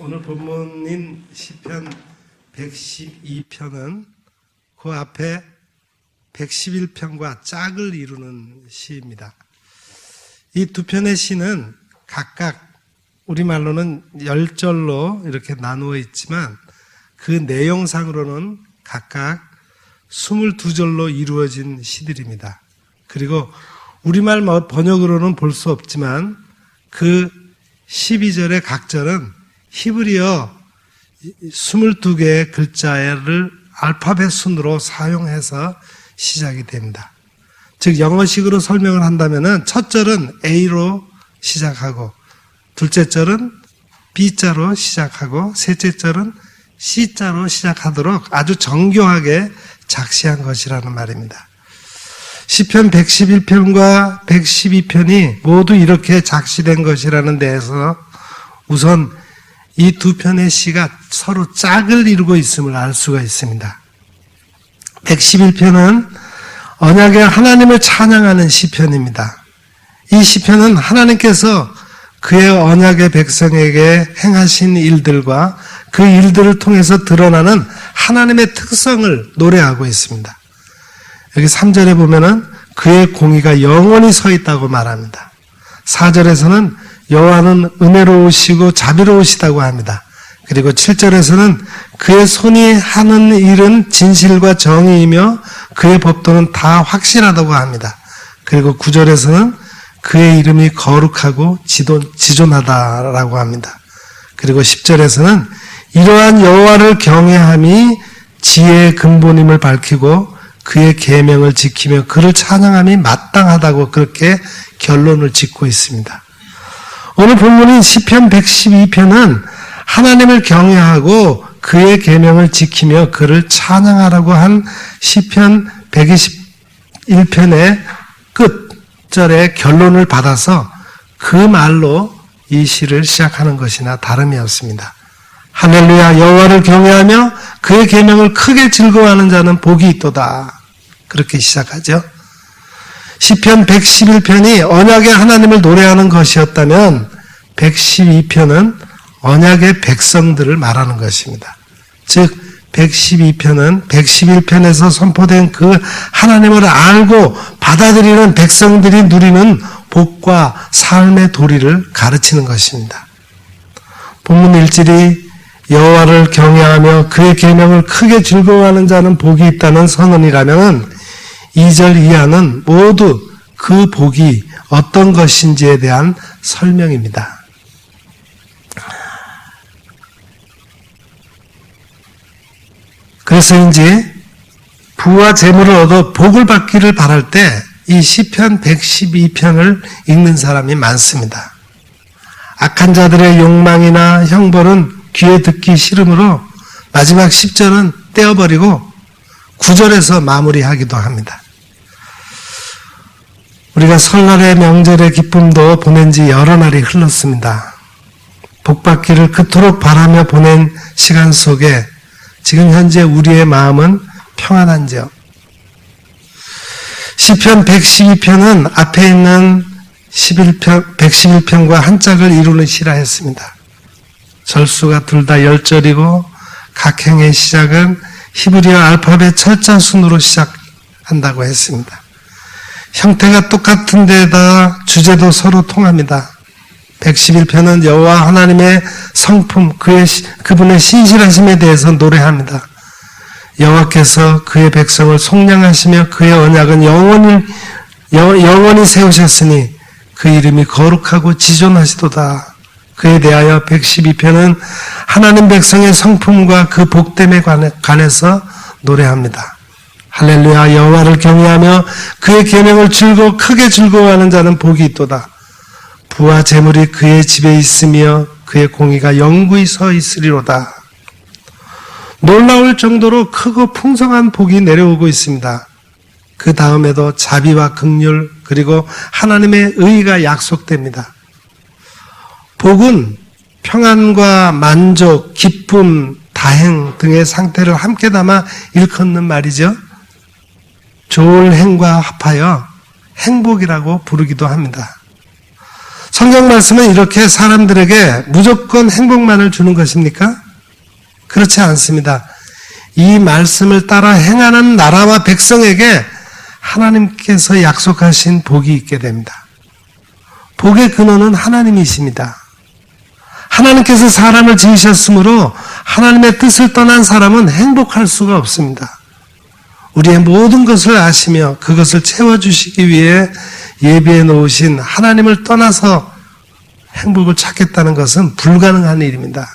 오늘 본문인 시편 112편은 그 앞에 111편과 짝을 이루는 시입니다. 이 두 편의 시는 각각 우리말로는 10절로 이렇게 나누어 있지만 그 내용상으로는 각각 22절로 이루어진 시들입니다. 그리고 우리말 번역으로는 볼 수 없지만 그 12절의 각 절은 히브리어 22개의 글자를 알파벳 순으로 사용해서 시작이 됩니다. 즉 영어식으로 설명을 한다면 첫 절은 A로 시작하고 둘째 절은 B자로 시작하고 셋째 절은 C자로 시작하도록 아주 정교하게 작시한 것이라는 말입니다. 시편 111편과 112편이 모두 이렇게 작시된 것이라는 데에서 우선 이 두 편의 시가 서로 짝을 이루고 있음을 알 수가 있습니다. 111편은 언약의 하나님을 찬양하는 시편입니다. 이 시편은 하나님께서 그의 언약의 백성에게 행하신 일들과 그 일들을 통해서 드러나는 하나님의 특성을 노래하고 있습니다. 여기 3절에 보면은 그의 공의가 영원히 서 있다고 말합니다. 4절에서는 여호와는 은혜로우시고 자비로우시다고 합니다. 그리고 7절에서는 그의 손이 하는 일은 진실과 정의이며 그의 법도는 다 확실하다고 합니다. 그리고 9절에서는 그의 이름이 거룩하고 지존하다라고 합니다. 그리고 10절에서는 이러한 여호와를 경외함이 지혜의 근본임을 밝히고 그의 계명을 지키며 그를 찬양함이 마땅하다고 그렇게 결론을 짓고 있습니다. 오늘 본문인 시편 112편은 하나님을 경외하고 그의 계명을 지키며 그를 찬양하라고 한 시편 121편의 끝절의 결론을 받아서 그 말로 이 시를 시작하는 것이나 다름이 없습니다. 할렐루야 여호와를 경외하며 그의 계명을 크게 즐거워하는 자는 복이 있도다. 그렇게 시작하죠. 시편 111편이 언약의 하나님을 노래하는 것이었다면 112편은 언약의 백성들을 말하는 것입니다. 즉 112편은 111편에서 선포된 그 하나님을 알고 받아들이는 백성들이 누리는 복과 삶의 도리를 가르치는 것입니다. 본문 1절이 여호와를 경외하며 그의 계명을 크게 즐거워하는 자는 복이 있다는 선언이라면 2절 이하는 모두 그 복이 어떤 것인지에 대한 설명입니다. 그래서인지 부와 재물을 얻어 복을 받기를 바랄 때 이 시편 112편을 읽는 사람이 많습니다. 악한 자들의 욕망이나 형벌은 귀에 듣기 싫으므로 마지막 10절은 떼어버리고 9절에서 마무리하기도 합니다. 우리가 설날의 명절의 기쁨도 보낸 지 여러 날이 흘렀습니다. 복받기를 그토록 바라며 보낸 시간 속에 지금 현재 우리의 마음은 평안한지요? 시편 112편은 앞에 있는 111편과 한 짝을 이루는 시라 했습니다. 절수가 둘 다 10절이고 각 행의 시작은 히브리어 알파벳 철자 순으로 시작한다고 했습니다. 형태가 똑같은 데다 주제도 서로 통합니다. 111편은 여호와 하나님의 성품, 그분의 신실하심에 대해서 노래합니다. 여호와께서 그의 백성을 속량하시며 그의 언약은 영원히 세우셨으니 그 이름이 거룩하고 지존하시도다. 그에 대하여 112편은 하나님 백성의 성품과 그 복됨에 관해서 노래합니다. 할렐루야 여호와를 경외하며 그의 계명을 크게 즐거워하는 자는 복이 있도다. 부와 재물이 그의 집에 있으며 그의 공의가 영구히 서 있으리로다. 놀라울 정도로 크고 풍성한 복이 내려오고 있습니다. 그 다음에도 자비와 긍휼 그리고 하나님의 의가 약속됩니다. 복은 평안과 만족, 기쁨, 다행 등의 상태를 함께 담아 일컫는 말이죠. 좋을 행과 합하여 행복이라고 부르기도 합니다. 성경 말씀은 이렇게 사람들에게 무조건 행복만을 주는 것입니까? 그렇지 않습니다. 이 말씀을 따라 행하는 나라와 백성에게 하나님께서 약속하신 복이 있게 됩니다. 복의 근원은 하나님이십니다. 하나님께서 사람을 지으셨으므로 하나님의 뜻을 떠난 사람은 행복할 수가 없습니다. 우리의 모든 것을 아시며 그것을 채워주시기 위해 예비해 놓으신 하나님을 떠나서 행복을 찾겠다는 것은 불가능한 일입니다.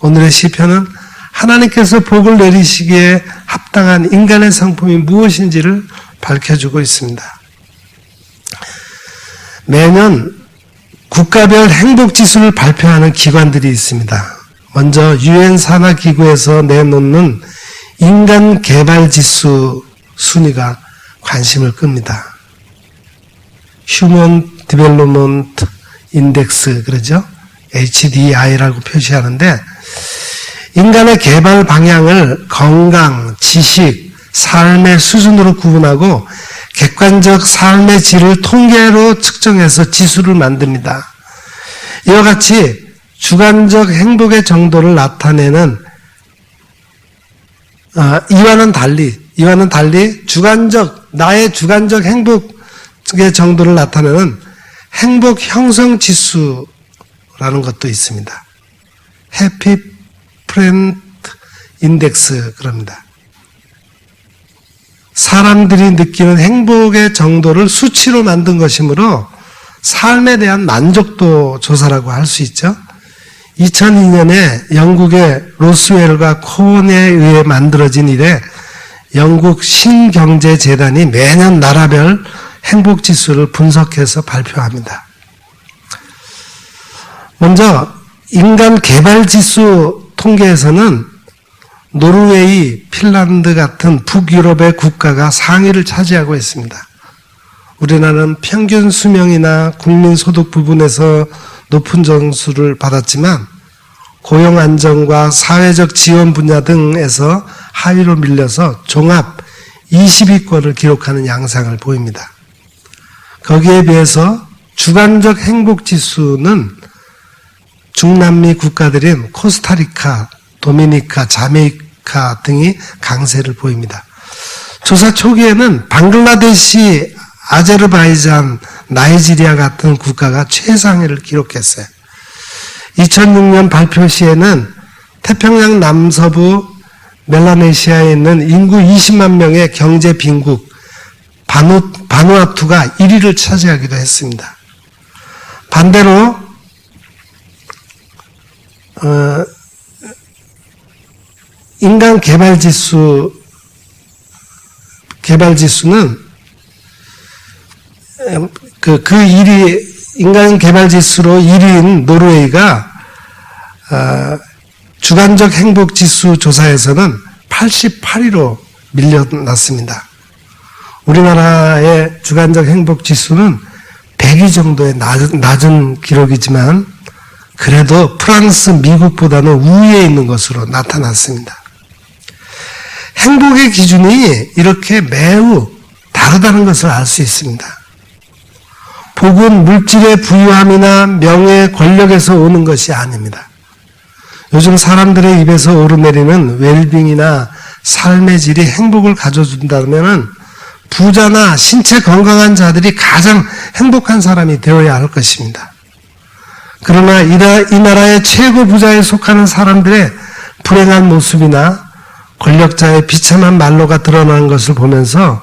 오늘의 시편은 하나님께서 복을 내리시기에 합당한 인간의 성품이 무엇인지를 밝혀주고 있습니다. 매년 국가별 행복지수를 발표하는 기관들이 있습니다. 먼저 유엔 산하기구에서 내놓는 인간개발지수 순위가 관심을 끕니다. 휴먼 디벨롭먼트 인덱스 그러죠? HDI라고 표시하는데 인간의 개발 방향을 건강, 지식, 삶의 수준으로 구분하고 객관적 삶의 질을 통계로 측정해서 지수를 만듭니다. 이와 같이 주관적 행복의 정도를 나타내는 이와는 달리 나의 주관적 행복의 정도를 나타내는 행복 형성 지수라는 것도 있습니다. 해피 프렌드 인덱스 그럽니다. 사람들이 느끼는 행복의 정도를 수치로 만든 것이므로 삶에 대한 만족도 조사라고 할 수 있죠. 2002년에 영국의 로스웰과 코온에 의해 만들어진 이래 영국 신경제재단이 매년 나라별 행복지수를 분석해서 발표합니다. 먼저 인간개발지수 통계에서는 노르웨이, 핀란드 같은 북유럽의 국가가 상위를 차지하고 있습니다. 우리나라는 평균 수명이나 국민소득 부분에서 높은 점수를 받았지만 고용 안정과 사회적 지원 분야 등에서 하위로 밀려서 종합 20위권을 기록하는 양상을 보입니다. 거기에 비해서 주관적 행복지수는 중남미 국가들인 코스타리카, 도미니카, 자메이카 등이 강세를 보입니다. 조사 초기에는 방글라데시, 아제르바이잔, 나이지리아 같은 국가가 최상위를 기록했어요. 2006년 발표 시에는 태평양 남서부 멜라네시아에 있는 인구 20만 명의 경제 빈국 바누아투가 1위를 차지하기도 했습니다. 반대로 인간 개발지수는 그 1위 인간 개발지수로 1위인 노르웨이가 주관적 행복지수 조사에서는 88위로 밀려났습니다. 우리나라의 주관적 행복지수는 100위 정도의 낮은 기록이지만 그래도 프랑스, 미국보다는 우위에 있는 것으로 나타났습니다. 행복의 기준이 이렇게 매우 다르다는 것을 알 수 있습니다. 복은 물질의 부유함이나 명예, 권력에서 오는 것이 아닙니다. 요즘 사람들의 입에서 오르내리는 웰빙이나 삶의 질이 행복을 가져준다면 부자나 신체 건강한 자들이 가장 행복한 사람이 되어야 할 것입니다. 그러나 이 나라의 최고 부자에 속하는 사람들의 불행한 모습이나 권력자의 비참한 말로가 드러나는 것을 보면서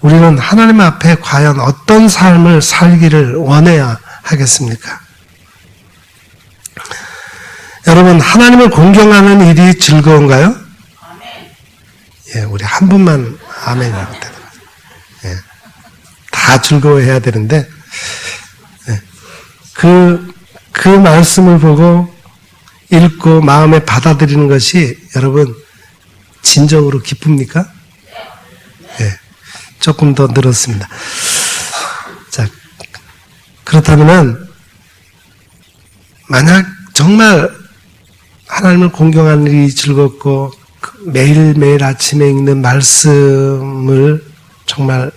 우리는 하나님 앞에 과연 어떤 삶을 살기를 원해야 하겠습니까? 여러분, 하나님을 공경하는 일이 즐거운가요? 예, 우리 한 분만 아멘이라고 대답하세요. 예, 다 즐거워해야 되는데, 예, 그 말씀을 보고 읽고 마음에 받아들이는 것이 여러분 진정으로 기쁩니까? 예, 조금 더 늘었습니다. 자, 그렇다면 만약 정말 하나님을 공경하는 일이 즐겁고 매일매일 아침에 읽는 말씀을 정말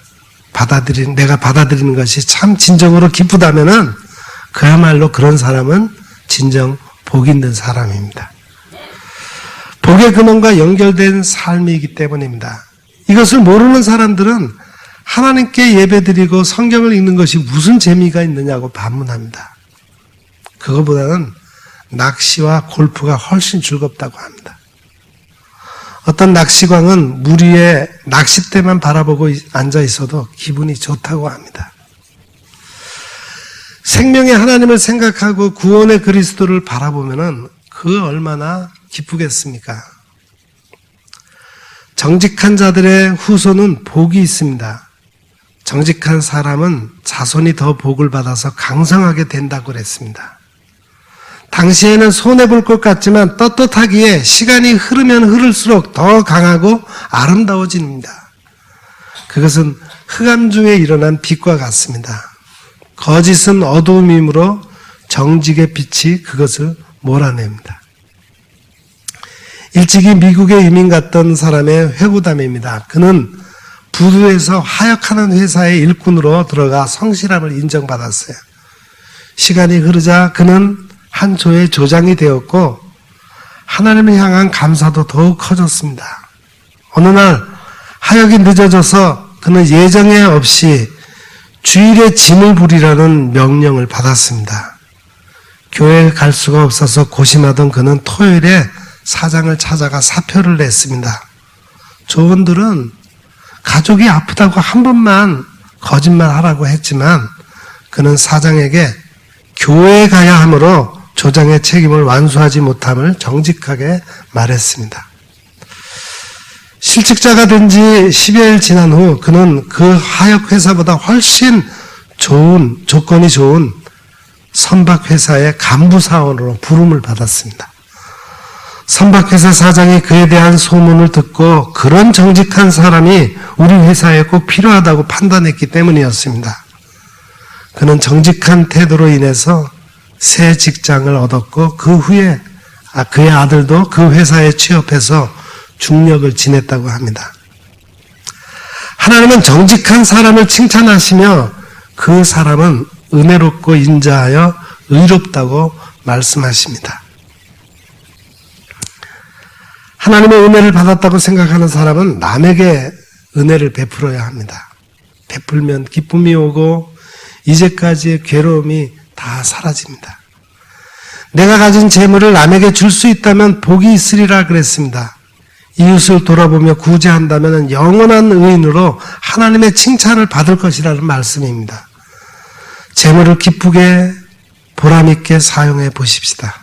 내가 받아들이는 것이 참 진정으로 기쁘다면은 그야말로 그런 사람은 진정 복 있는 사람입니다. 복의 근원과 연결된 삶이기 때문입니다. 이것을 모르는 사람들은 하나님께 예배드리고 성경을 읽는 것이 무슨 재미가 있느냐고 반문합니다. 그거보다는 낚시와 골프가 훨씬 즐겁다고 합니다. 어떤 낚시광은 물 위에 낚싯대만 바라보고 앉아 있어도 기분이 좋다고 합니다. 생명의 하나님을 생각하고 구원의 그리스도를 바라보면은 그 얼마나 기쁘겠습니까? 정직한 자들의 후손은 복이 있습니다. 정직한 사람은 자손이 더 복을 받아서 강성하게 된다고 그랬습니다. 당시에는 손해볼 것 같지만 떳떳하기에 시간이 흐르면 흐를수록 더 강하고 아름다워집니다. 그것은 흑암 중에 일어난 빛과 같습니다. 거짓은 어두움이므로 정직의 빛이 그것을 몰아냅니다. 일찍이 미국에 이민 갔던 사람의 회고담입니다. 그는 부두에서 하역하는 회사의 일꾼으로 들어가 성실함을 인정받았어요. 시간이 흐르자 그는 한 조의 조장이 되었고 하나님을 향한 감사도 더욱 커졌습니다. 어느 날 하역이 늦어져서 그는 예정에 없이 주일에 짐을 부리라는 명령을 받았습니다. 교회에 갈 수가 없어서 고심하던 그는 토요일에 사장을 찾아가 사표를 냈습니다. 조원들은 가족이 아프다고 한 번만 거짓말하라고 했지만 그는 사장에게 교회에 가야 하므로 조장의 책임을 완수하지 못함을 정직하게 말했습니다. 실직자가 된 지 10여일 지난 후 그는 그 하역 회사보다 훨씬 좋은 조건이 좋은 선박회사의 간부사원으로 부름을 받았습니다. 선박회사 사장이 그에 대한 소문을 듣고 그런 정직한 사람이 우리 회사에 꼭 필요하다고 판단했기 때문이었습니다. 그는 정직한 태도로 인해서 새 직장을 얻었고 그 후에 그의 아들도 그 회사에 취업해서 중력을 지냈다고 합니다. 하나님은 정직한 사람을 칭찬하시며 그 사람은 은혜롭고 인자하여 의롭다고 말씀하십니다. 하나님의 은혜를 받았다고 생각하는 사람은 남에게 은혜를 베풀어야 합니다. 베풀면 기쁨이 오고 이제까지의 괴로움이 다 사라집니다. 내가 가진 재물을 남에게 줄 수 있다면 복이 있으리라 그랬습니다. 이웃을 돌아보며 구제한다면 영원한 의인으로 하나님의 칭찬을 받을 것이라는 말씀입니다. 재물을 기쁘게 보람있게 사용해 보십시다.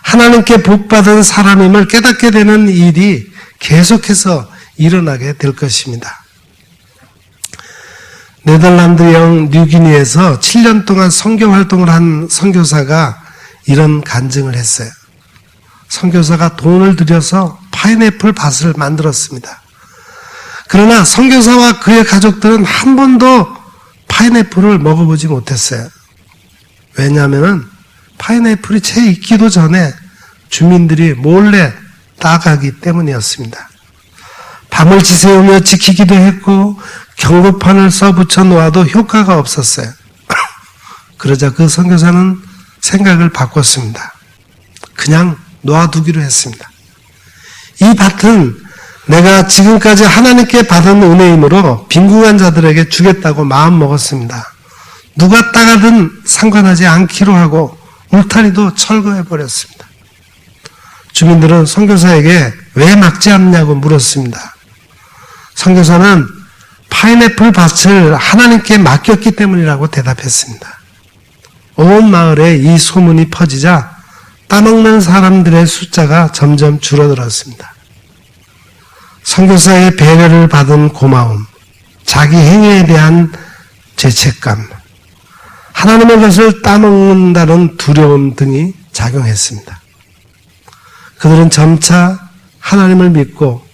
하나님께 복받은 사람임을 깨닫게 되는 일이 계속해서 일어나게 될 것입니다. 네덜란드형 뉴기니에서 7년 동안 선교 활동을 한 선교사가 이런 간증을 했어요. 선교사가 돈을 들여서 파인애플 밭을 만들었습니다. 그러나 선교사와 그의 가족들은 한 번도 파인애플을 먹어보지 못했어요. 왜냐하면 파인애플이 채 익기도 전에 주민들이 몰래 따가기 때문이었습니다. 밤을 지새우며 지키기도 했고 경고판을 써붙여 놓아도 효과가 없었어요. 그러자 그 선교사는 생각을 바꿨습니다. 그냥 놓아두기로 했습니다. 이 밭은 내가 지금까지 하나님께 받은 은혜이므로 빈궁한 자들에게 주겠다고 마음먹었습니다. 누가 따가든 상관하지 않기로 하고 울타리도 철거해버렸습니다. 주민들은 선교사에게 왜 막지 않냐고 물었습니다. 선교사는 파인애플 밭을 하나님께 맡겼기 때문이라고 대답했습니다. 온 마을에 이 소문이 퍼지자 따먹는 사람들의 숫자가 점점 줄어들었습니다. 선교사의 배려를 받은 고마움, 자기 행위에 대한 죄책감, 하나님의 것을 따먹는다는 두려움 등이 작용했습니다. 그들은 점차 하나님을 믿고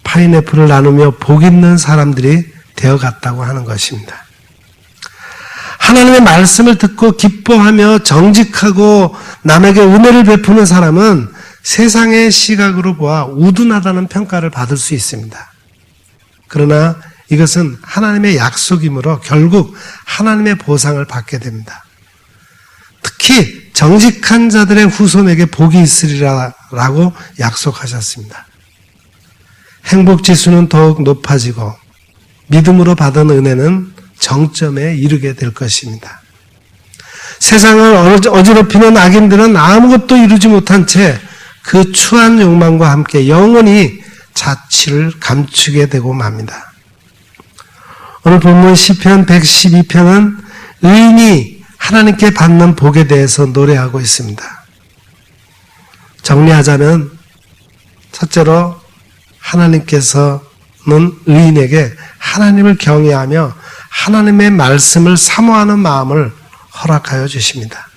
파인애플을 나누며 복 있는 사람들이 되어갔다고 하는 것입니다. 하나님의 말씀을 듣고 기뻐하며 정직하고 남에게 은혜를 베푸는 사람은 세상의 시각으로 보아 우둔하다는 평가를 받을 수 있습니다. 그러나 이것은 하나님의 약속이므로 결국 하나님의 보상을 받게 됩니다. 특히 정직한 자들의 후손에게 복이 있으리라라고 약속하셨습니다. 행복지수는 더욱 높아지고 믿음으로 받은 은혜는 정점에 이르게 될 것입니다. 세상을 어지럽히는 악인들은 아무것도 이루지 못한 채 그 추한 욕망과 함께 영원히 자취를 감추게 되고 맙니다. 오늘 본문 시편 112편은 의인이 하나님께 받는 복에 대해서 노래하고 있습니다. 정리하자면 첫째로 하나님께서는 의인에게 하나님을 경외하며 하나님의 말씀을 사모하는 마음을 허락하여 주십니다.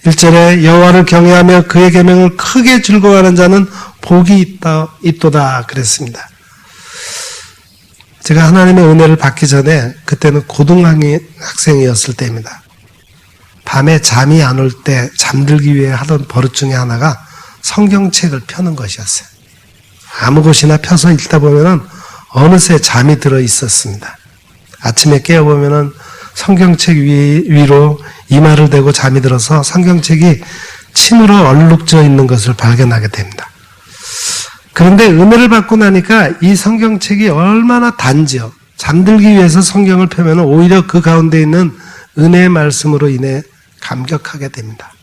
1절에 여호와를 경외하며 그의 계명을 크게 즐거워하는 자는 복이 있도다 그랬습니다. 제가 하나님의 은혜를 받기 전에 그때는 고등학생이었을 때입니다. 밤에 잠이 안 올 때 잠들기 위해 하던 버릇 중에 하나가 성경책을 펴는 것이었어요. 아무 곳이나 펴서 읽다 보면은 어느새 잠이 들어 있었습니다. 아침에 깨어보면은 성경책 위로 이마를 대고 잠이 들어서 성경책이 침으로 얼룩져 있는 것을 발견하게 됩니다. 그런데 은혜를 받고 나니까 이 성경책이 얼마나 단지요. 잠들기 위해서 성경을 펴면 오히려 그 가운데 있는 은혜의 말씀으로 인해 감격하게 됩니다.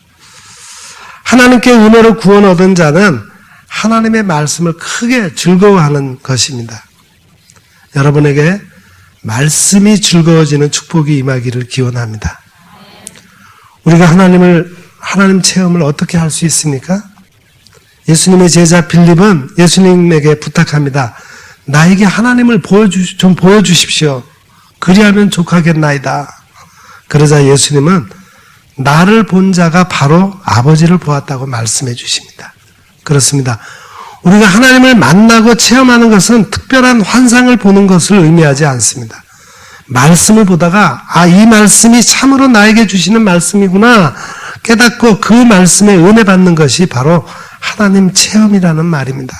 하나님께 은혜로 구원 얻은 자는 하나님의 말씀을 크게 즐거워하는 것입니다. 여러분에게 말씀이 즐거워지는 축복이 임하기를 기원합니다. 우리가 하나님 체험을 어떻게 할 수 있습니까? 예수님의 제자 빌립은 예수님에게 부탁합니다. 나에게 하나님을 좀 보여주십시오. 그리하면 족하겠나이다. 그러자 예수님은 나를 본 자가 바로 아버지를 보았다고 말씀해 주십니다. 그렇습니다. 우리가 하나님을 만나고 체험하는 것은 특별한 환상을 보는 것을 의미하지 않습니다. 말씀을 보다가 이 말씀이 참으로 나에게 주시는 말씀이구나 깨닫고 그 말씀에 은혜 받는 것이 바로 하나님 체험이라는 말입니다.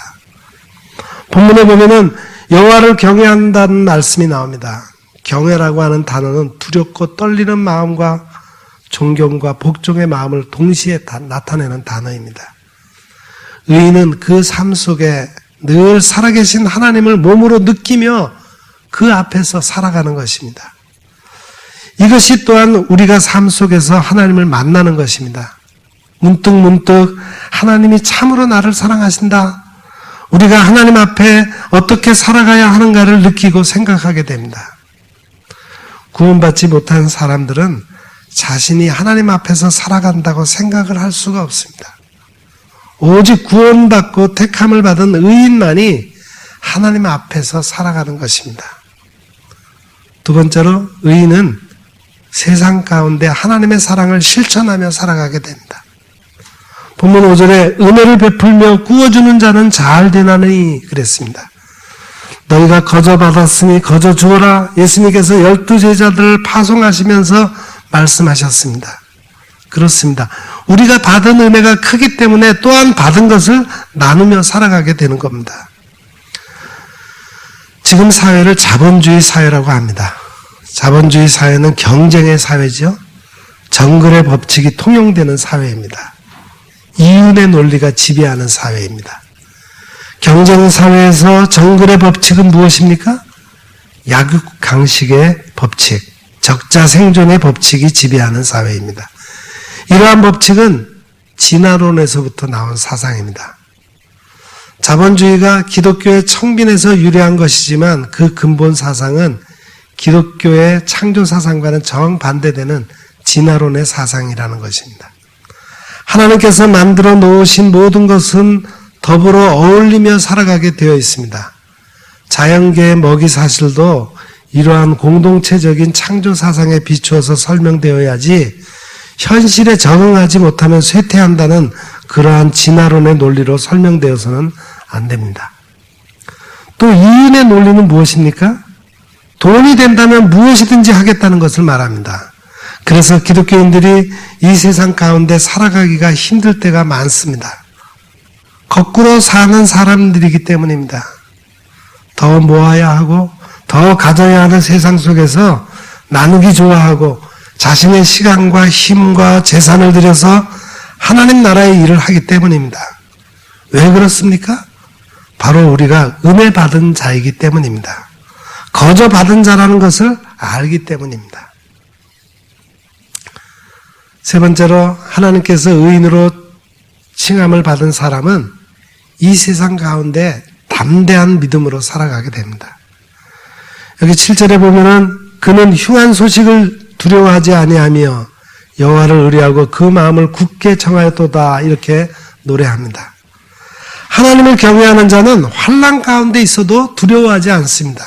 본문에 보면은 여호와를 경외한다는 말씀이 나옵니다. 경외라고 하는 단어는 두렵고 떨리는 마음과 존경과 복종의 마음을 동시에 나타내는 단어입니다. 의인은 그 삶 속에 늘 살아계신 하나님을 몸으로 느끼며 그 앞에서 살아가는 것입니다. 이것이 또한 우리가 삶 속에서 하나님을 만나는 것입니다. 문득 하나님이 참으로 나를 사랑하신다. 우리가 하나님 앞에 어떻게 살아가야 하는가를 느끼고 생각하게 됩니다. 구원받지 못한 사람들은 자신이 하나님 앞에서 살아간다고 생각을 할 수가 없습니다. 오직 구원받고 택함을 받은 의인만이 하나님 앞에서 살아가는 것입니다. 두 번째로 의인은 세상 가운데 하나님의 사랑을 실천하며 살아가게 됩니다. 본문 5절에 은혜를 베풀며 구워주는 자는 잘 되나니 그랬습니다. 너희가 거저 받았으니 거저 주어라. 예수님께서 12제자들을 파송하시면서 말씀하셨습니다. 그렇습니다. 우리가 받은 은혜가 크기 때문에 또한 받은 것을 나누며 살아가게 되는 겁니다. 지금 사회를 자본주의 사회라고 합니다. 자본주의 사회는 경쟁의 사회죠. 정글의 법칙이 통용되는 사회입니다. 이윤의 논리가 지배하는 사회입니다. 경쟁 사회에서 정글의 법칙은 무엇입니까? 약육강식의 법칙, 적자생존의 법칙이 지배하는 사회입니다. 이러한 법칙은 진화론에서부터 나온 사상입니다. 자본주의가 기독교의 청빈에서 유래한 것이지만 그 근본 사상은 기독교의 창조 사상과는 정반대되는 진화론의 사상이라는 것입니다. 하나님께서 만들어 놓으신 모든 것은 더불어 어울리며 살아가게 되어 있습니다. 자연계의 먹이 사슬도 이러한 공동체적인 창조 사상에 비추어서 설명되어야지 현실에 적응하지 못하면 쇠퇴한다는 그러한 진화론의 논리로 설명되어서는 안 됩니다. 또 이윤의 논리는 무엇입니까? 돈이 된다면 무엇이든지 하겠다는 것을 말합니다. 그래서 기독교인들이 이 세상 가운데 살아가기가 힘들 때가 많습니다. 거꾸로 사는 사람들이기 때문입니다. 더 모아야 하고 더 가져야 하는 세상 속에서 나누기 좋아하고 자신의 시간과 힘과 재산을 들여서 하나님 나라의 일을 하기 때문입니다. 왜 그렇습니까? 바로 우리가 은혜 받은 자이기 때문입니다. 거저 받은 자라는 것을 알기 때문입니다. 세 번째로 하나님께서 의인으로 칭함을 받은 사람은 이 세상 가운데 담대한 믿음으로 살아가게 됩니다. 여기 7절에 보면은 그는 흉한 소식을 두려워하지 아니하며 여호와를 의뢰하고 그 마음을 굳게 정하였도다 이렇게 노래합니다. 하나님을 경외하는 자는 환난 가운데 있어도 두려워하지 않습니다.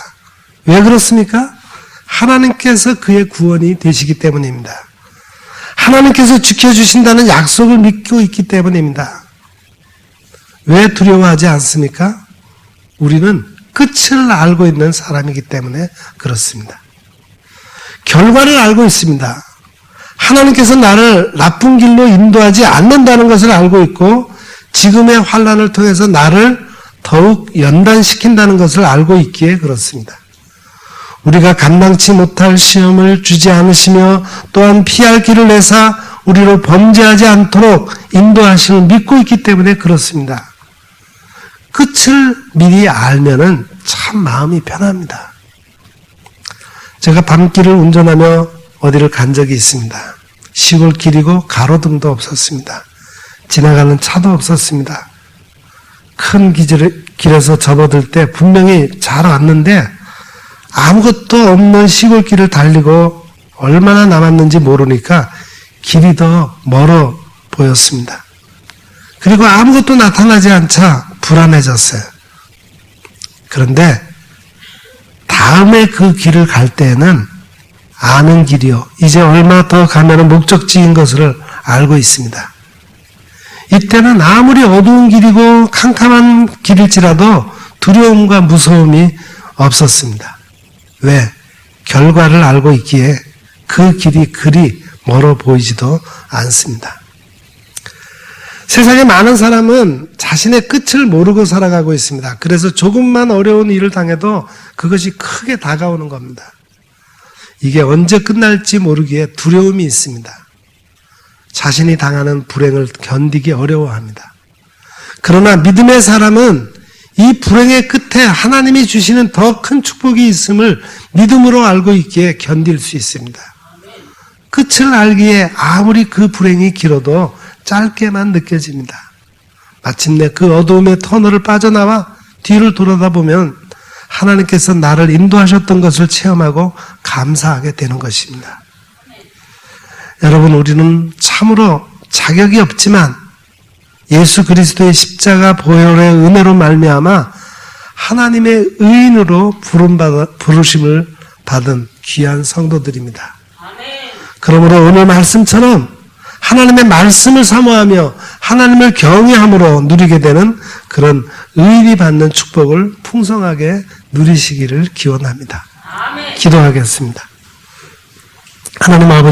왜 그렇습니까? 하나님께서 그의 구원이 되시기 때문입니다. 하나님께서 지켜주신다는 약속을 믿고 있기 때문입니다. 왜 두려워하지 않습니까? 우리는 끝을 알고 있는 사람이기 때문에 그렇습니다. 결과를 알고 있습니다. 하나님께서 나를 나쁜 길로 인도하지 않는다는 것을 알고 있고 지금의 환난을 통해서 나를 더욱 연단시킨다는 것을 알고 있기에 그렇습니다. 우리가 감당치 못할 시험을 주지 않으시며 또한 피할 길을 내사 우리로 범죄하지 않도록 인도하심을 믿고 있기 때문에 그렇습니다. 끝을 미리 알면은 참 마음이 편합니다. 제가 밤길을 운전하며 어디를 간 적이 있습니다. 시골 길이고 가로등도 없었습니다. 지나가는 차도 없었습니다. 큰 길에서 접어들 때 분명히 잘 왔는데 아무것도 없는 시골길을 달리고 얼마나 남았는지 모르니까 길이 더 멀어 보였습니다. 그리고 아무것도 나타나지 않자 불안해졌어요. 그런데 다음에 그 길을 갈 때에는 아는 길이요. 이제 얼마 더 가면 목적지인 것을 알고 있습니다. 이때는 아무리 어두운 길이고 캄캄한 길일지라도 두려움과 무서움이 없었습니다. 왜? 결과를 알고 있기에 그 길이 그리 멀어 보이지도 않습니다. 세상에 많은 사람은 자신의 끝을 모르고 살아가고 있습니다. 그래서 조금만 어려운 일을 당해도 그것이 크게 다가오는 겁니다. 이게 언제 끝날지 모르기에 두려움이 있습니다. 자신이 당하는 불행을 견디기 어려워합니다. 그러나 믿음의 사람은 이 불행의 끝에 하나님이 주시는 더 큰 축복이 있음을 믿음으로 알고 있기에 견딜 수 있습니다. 끝을 알기에 아무리 그 불행이 길어도 짧게만 느껴집니다. 마침내 그 어두움의 터널을 빠져나와 뒤를 돌아다보면 하나님께서 나를 인도하셨던 것을 체험하고 감사하게 되는 것입니다. 여러분, 우리는 참으로 자격이 없지만 예수 그리스도의 십자가 보혈의 은혜로 말미암아 하나님의 의인으로 부르심을 받은 귀한 성도들입니다. 그러므로 오늘 말씀처럼 하나님의 말씀을 사모하며 하나님을 경외함으로 누리게 되는 그런 의인이 받는 축복을 풍성하게 누리시기를 기원합니다. 기도하겠습니다. 하나님 아버지,